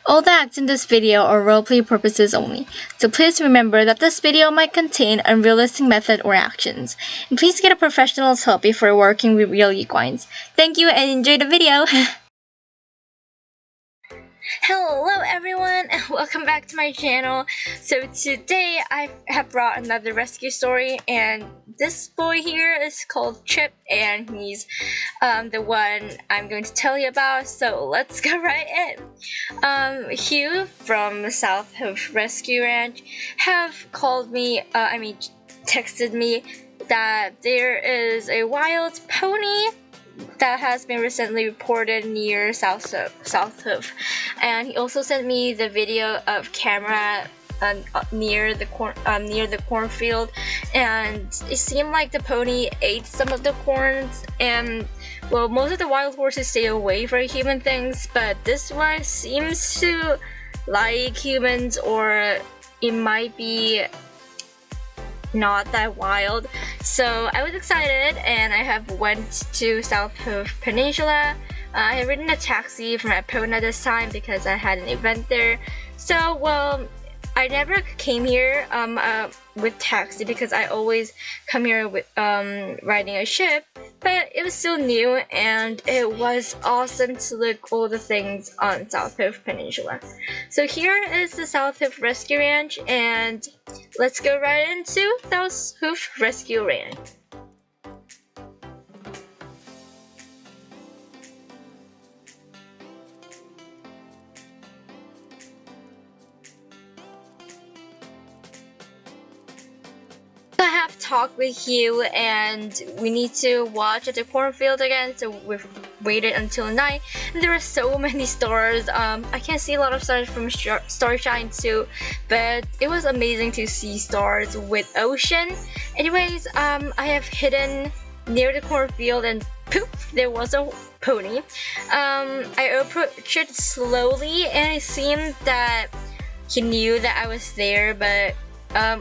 All the acts in this video are roleplay purposes only, so please remember that this video might contain unrealistic method or actions. And please get a professional's help before working with real equines. Thank you and enjoy the video! Hello everyone and welcome back to my channel. So today I have brought another rescue story, and this boy here is called Chip, and he's the one I'm going to tell you about, so let's go right in. Hugh from the South of Rescue Ranch have called me, texted me that there is a wild pony that has been recently reported near South Hoof, and he also sent me the video of camera near the cornfield, and it seemed like the pony ate some of the corns. And well, most of the wild horses stay away from human things, but this one seems to like humans, or it might be not that wild. So I was excited, and I have went to South Hoof Peninsula. I had ridden a taxi from Epona this time because I had an event there. So well, I never came here with taxi because I always come here with riding a ship, but it was still new and it was awesome to look all the things on South Hoof Peninsula. So here is the South Hoof Rescue Ranch, and let's go right into South Hoof Rescue Ranch. I have talked with Hugh, and we need to watch at the cornfield again, so we've waited until night, and there are so many stars. I can't see a lot of stars from Starshine too, but it was amazing to see stars with ocean. Anyways, I have hidden near the cornfield, and poof, there was a pony. I approached it slowly, and it seemed that he knew that I was there, but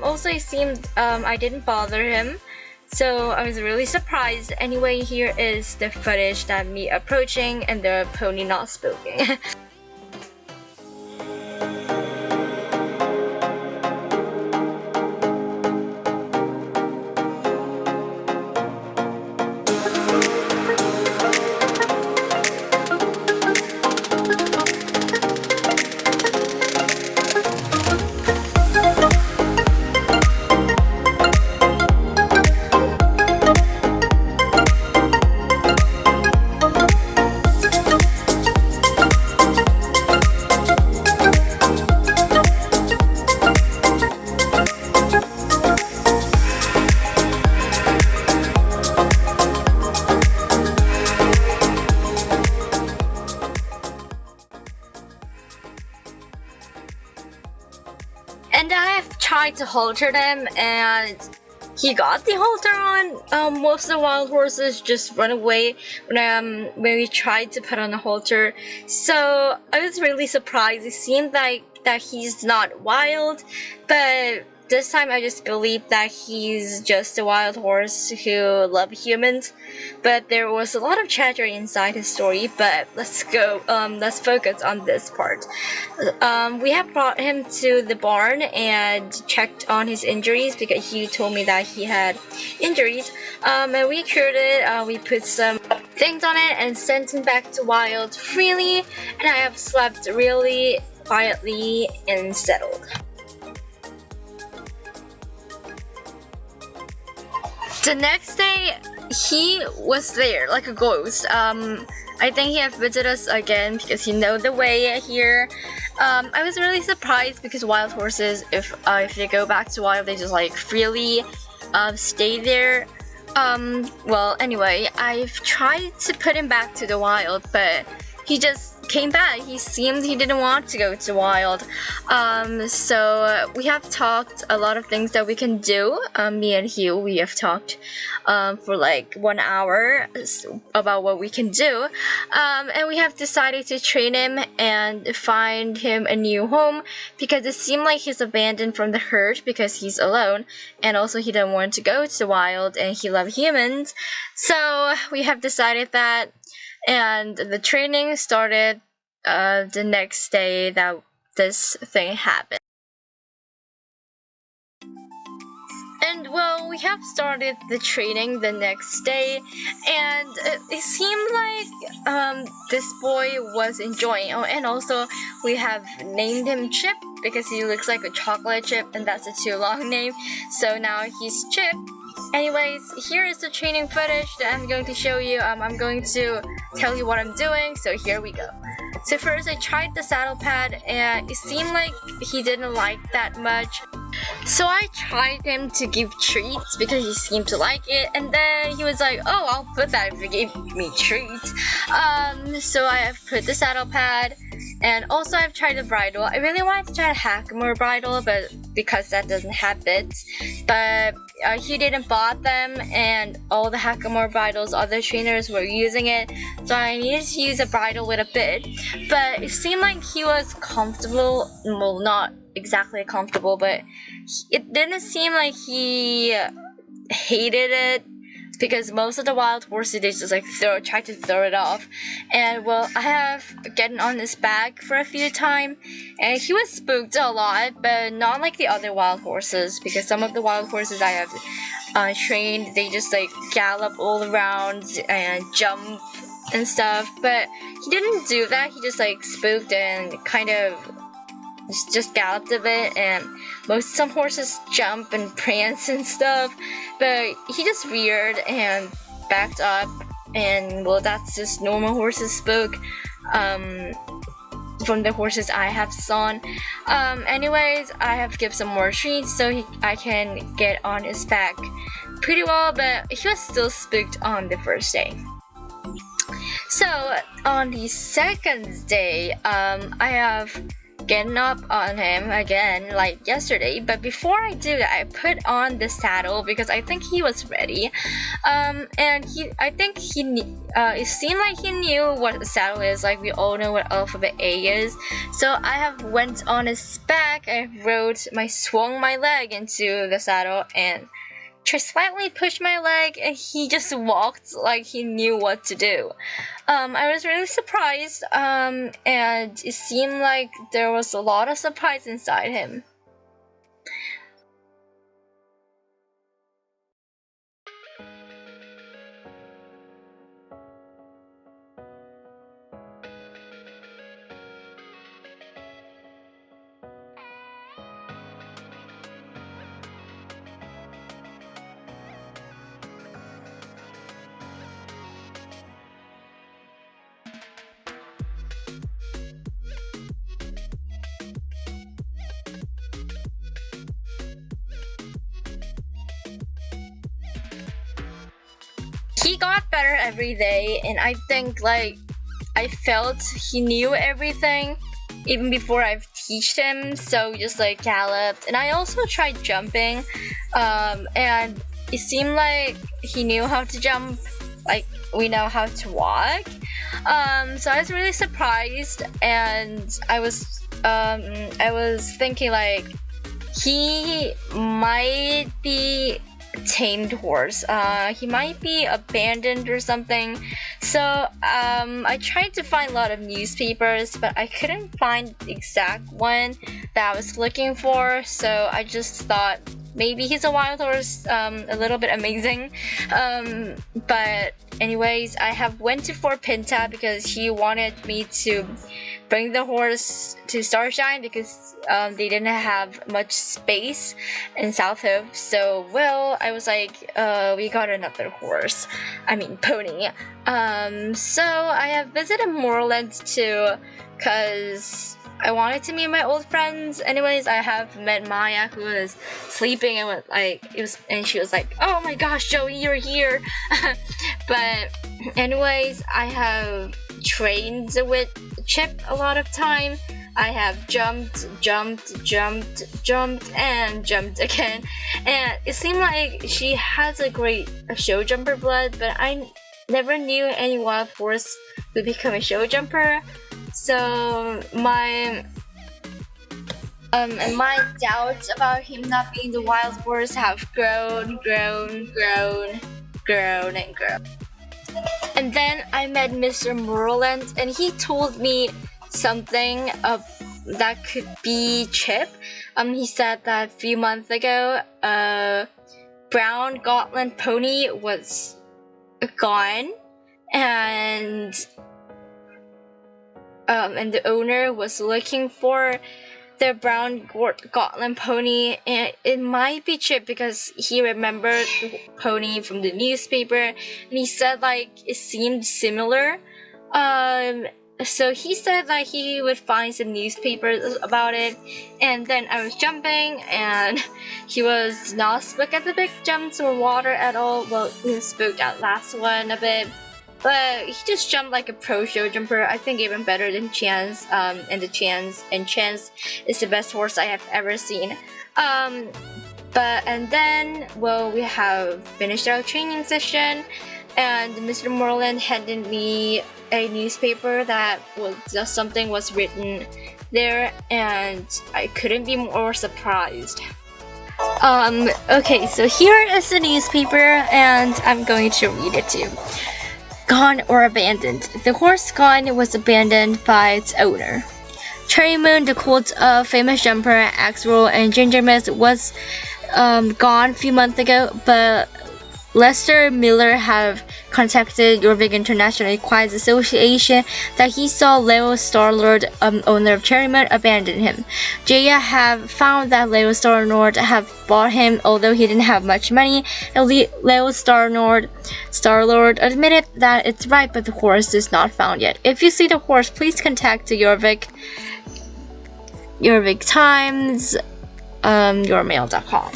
also it seemed I didn't bother him, so I was really surprised. Anyway, here is the footage that me approaching and the pony not speaking. And I have tried to halter them, and he got the halter on. Most of the wild horses just run away when we tried to put on a halter. So I was really surprised. It seemed like that he's not wild, but this time I just believe that he's just a wild horse who loves humans. But there was a lot of chatter inside his story, but let's focus on this part. We have brought him to the barn and checked on his injuries because he told me that he had injuries. And we cured it, we put some things on it and sent him back to wild freely, and I have slept really quietly and settled. The next day, he was there like a ghost. I think he had visited us again because he knows the way here. I was really surprised because wild horses, if they go back to wild, they just like freely stay there. Well, anyway, I've tried to put him back to the wild, but he just came back. He seemed he didn't want to go to wild. So we have talked a lot of things that we can do. Me and Hugh, we have talked for like 1 hour about what we can do, and we have decided to train him and find him a new home because it seemed like he's abandoned from the herd because he's alone, and also he didn't want to go to wild and he loved humans. So we have decided that, and the training started the next day that this thing happened. And well, we have started the training the next day, and it seemed like this boy was enjoying. Oh, and also we have named him Chip because he looks like a chocolate chip, and that's a too long name. So now he's Chip. Anyways, here is the training footage that I'm going to show you. I'm going to tell you what I'm doing, so here we go. So first I tried the saddle pad, and it seemed like he didn't like that much. So I tried him to give treats because he seemed to like it, and then he was like, oh, I'll put that if you give me treats. So I have put the saddle pad, and also I've tried the bridle. I really wanted to try the Hackamore bridle, but because that doesn't have bits. But he didn't bought them, and all the Hackamore bridles, other trainers were using it, so I needed to use a bridle with a bit. But it seemed like he was comfortable. Well, not exactly comfortable, but it didn't seem like he hated it, because most of the wild horses, they just like try to throw it off. And well, I have gotten on his back for a few times, and he was spooked a lot, but not like the other wild horses, because some of the wild horses I have trained, they just like gallop all around and jump and stuff. But he didn't do that. He just like spooked and kind of just galloped a bit, and some horses jump and prance and stuff, but he just reared and backed up, and well, that's just normal horses spook from the horses I have seen. Anyways, I have given some more treats so I can get on his back pretty well, but he was still spooked on the first day. So on the second day, I have getting up on him again like yesterday, but before I do that, I put on the saddle because I think he was ready, and it seemed like he knew what a saddle is. Like, we all know what alphabet A is, so I have went on his back. I swung my leg into the saddle and slightly pushed my leg, and he just walked like he knew what to do. I was really surprised, and it seemed like there was a lot of surprise inside him. He got better every day, and I think like I felt he knew everything even before I've teached him, so just like galloped. And I also tried jumping, and it seemed like he knew how to jump like we know how to walk. So I was really surprised, and I was thinking like he might be tamed horse. He might be abandoned or something. So I tried to find a lot of newspapers, but I couldn't find the exact one that I was looking for. So I just thought maybe he's a wild horse, a little bit amazing. But anyways, I have went to Fort Pinta because he wanted me to bring the horse to Starshine because they didn't have much space in South Hope. So well, I was like, we got another horse, pony. So I have visited Moorland too because I wanted to meet my old friends. Anyways, I have met Maya, who was sleeping, and she was like, oh my gosh, Zoey, you're here. But anyways, I have trained with Chip a lot of time. I have jumped, and jumped again, and it seemed like she has a great show jumper blood, but I never knew any wild horse would become a show jumper. So my doubts about him not being the wild horse have grown. And then I met Mr. Moorland, and he told me something that could be Chip. He said that a few months ago, brown Gotland pony was gone, and the owner was looking for the brown Gotland pony, and it might be Chip because he remembered the pony from the newspaper, and he said like it seemed similar. So he said that he would find some newspapers about it, and then I was jumping, and he was not spook at the big jumps or water at all. Well, he spooked at last one a bit, but he just jumped like a pro show jumper. I think even better than Chance. Chance is the best horse I have ever seen. And then, well, we have finished our training session, and Mr. Moreland handed me a newspaper that was just something was written there, and I couldn't be more surprised. Okay, so here is the newspaper, and I'm going to read it to you. Gone or abandoned. The horse Gone was abandoned by its owner. Cherry Moon, the colt of famous jumper Axel and Ginger Miss, was gone a few months ago, but Lester Miller have contacted Jorvik International Equines Association that he saw Leo Starlord, owner of Cherry Moon, abandon him. Jaya have found that Leo Starlord have bought him, although he didn't have much money. Leo Starlord admitted that it's right, but the horse is not found yet. If you see the horse, please contact the Jorvik Times, yourmail.com.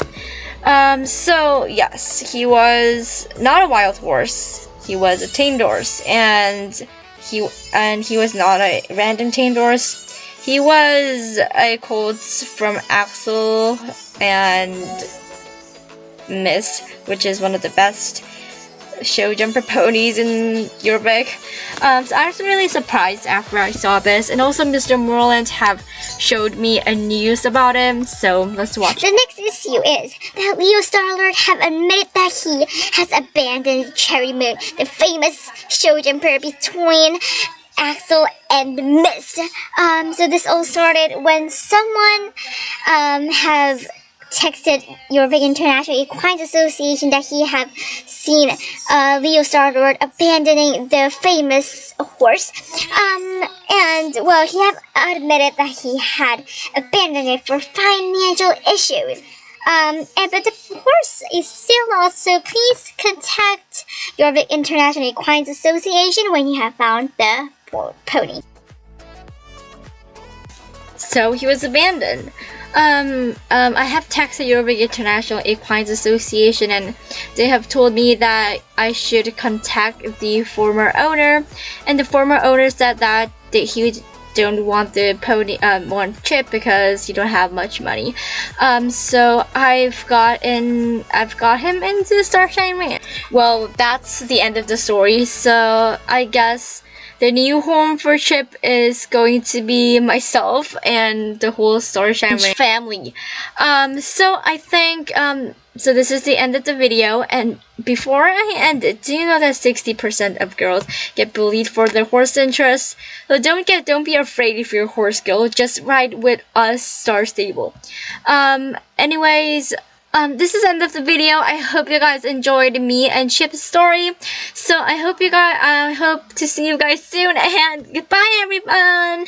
So yes, he was not a wild horse. He was a tamed horse, and he was not a random tamed horse. He was a colt from Axel and Miss, which is one of the best show jumper ponies in Jorvik. So I was really surprised after I saw this, and also Mr. Moreland have showed me a news about him, so let's watch. The next issue is that Leo Starlord have admitted that he has abandoned Cherry Moon, the famous show jumper between Axel and Miss. So this all started when someone have texted Jorvik International Equines Association that he have seen Leo Starlord abandoning the famous horse. And well, he have admitted that he had abandoned it for financial issues. But the horse is still lost, so please contact Jorvik International Equines Association when you have found the pony. So he was abandoned. I have texted Jorvik International Equines Association, and they have told me that I should contact the former owner, and the former owner said that he don't want the pony, want Chip because he don't have much money. So I've got him into Starshine Ranch. Well, that's the end of the story. So I guess the new home for Chip is going to be myself and the whole Starshine Ranch family. So I think, so this is the end of the video, and before I end it, do you know that 60% of girls get bullied for their horse interests? So don't be afraid if you're a horse girl, just ride with us, Star Stable. Anyways, this is the end of the video. I hope you guys enjoyed me and Chip's story. So I hope to see you guys soon, and goodbye everyone!